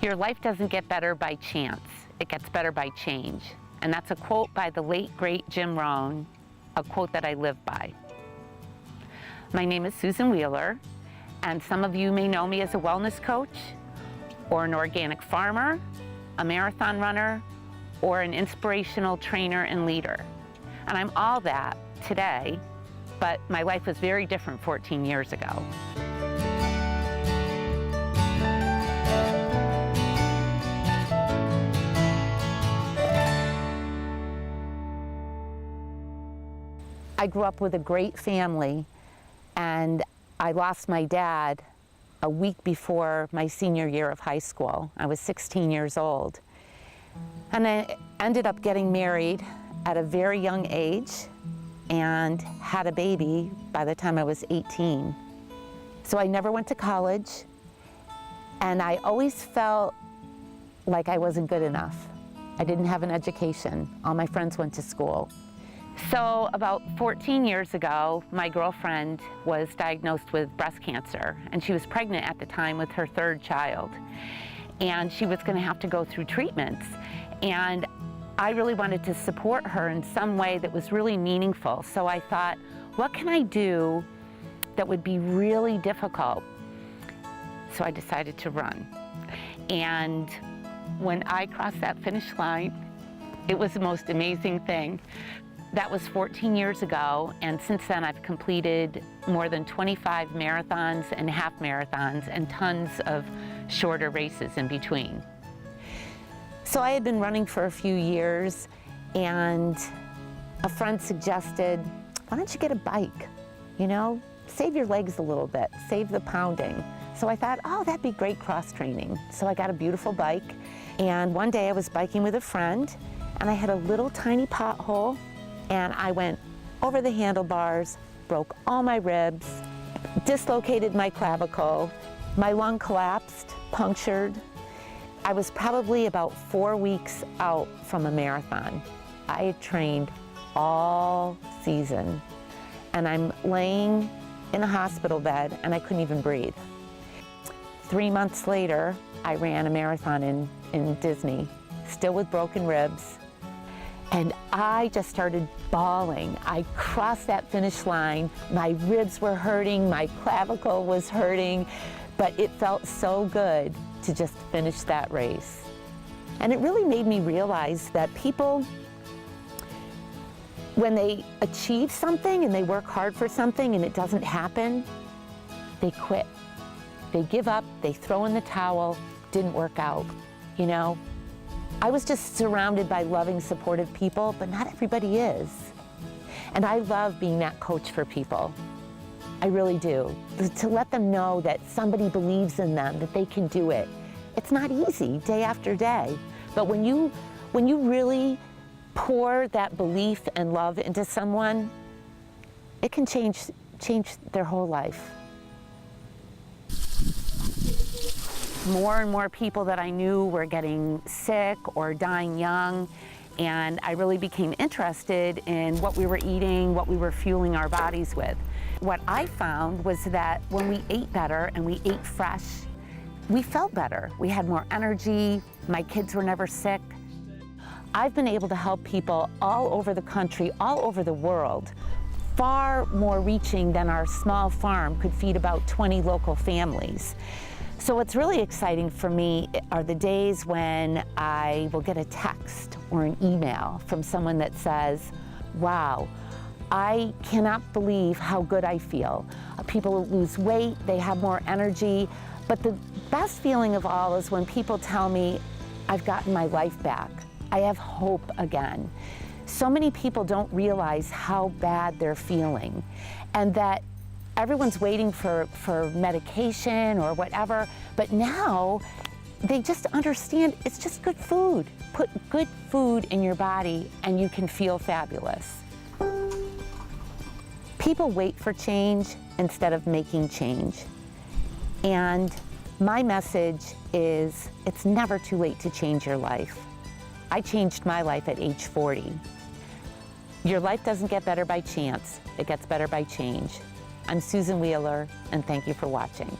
Your life doesn't get better by chance, it gets better by change. And that's a quote by the late, great Jim Rohn, a quote that I live by. My name is Susan Wheeler, and some of you may know me as a wellness coach, or an organic farmer, a marathon runner, or an inspirational trainer and leader. And I'm all that today, but my life was very different 14 years ago. I grew up with a great family, and I lost my dad a week before my senior year of high school. I was 16 years old. And I ended up getting married at a very young age and had a baby by the time I was 18. So I never went to college, and I always felt like I wasn't good enough. I didn't have an education. All my friends went to school. So about 14 years ago, my girlfriend was diagnosed with breast cancer, and she was pregnant at the time with her third child. And she was going to have to go through treatments. And I really wanted to support her in some way that was really meaningful. So I thought, what can I do that would be really difficult? So I decided to run. And when I crossed that finish line, it was the most amazing thing. That was 14 years ago, and since then I've completed more than 25 marathons and half marathons and tons of shorter races in between. So I had been running for a few years, and a friend suggested, why don't you get a bike? You know, save your legs a little bit, save the pounding. So I thought, oh, that'd be great cross training. So I got a beautiful bike, and one day I was biking with a friend, and I had a little tiny pothole, and I went over the handlebars, broke all my ribs, dislocated my clavicle, my lung collapsed, punctured. I was probably about 4 weeks out from a marathon. I had trained all season, and I'm laying in a hospital bed and I couldn't even breathe. 3 months later, I ran a marathon in Disney, still with broken ribs. And I just started bawling. I crossed that finish line. My ribs were hurting, my clavicle was hurting, but it felt so good to just finish that race. And it really made me realize that people, when they achieve something and they work hard for something and it doesn't happen, they quit. They give up, they throw in the towel, didn't work out, you know? I was just surrounded by loving, supportive people, but not everybody is. And I love being that coach for people. I really do. To let them know that somebody believes in them, that they can do it. It's not easy day after day, but when you really pour that belief and love into someone, it can change their whole life. More and more people that I knew were getting sick or dying young, and I really became interested in what we were eating, what we were fueling our bodies with. What I found was that when we ate better and we ate fresh, we felt better. We had more energy, my kids were never sick. I've been able to help people all over the country, all over the world, far more reaching than our small farm could feed about 20 local families. So what's really exciting for me are the days when I will get a text or an email from someone that says, wow, I cannot believe how good I feel. People lose weight, they have more energy, but the best feeling of all is when people tell me, I've gotten my life back. I have hope again. So many people don't realize how bad they're feeling, and that everyone's waiting for medication or whatever, but now they just understand it's just good food. Put good food in your body and you can feel fabulous. People wait for change instead of making change. And my message is, it's never too late to change your life. I changed my life at age 40. Your life doesn't get better by chance, it gets better by change. I'm Susan Wheeler, and thank you for watching.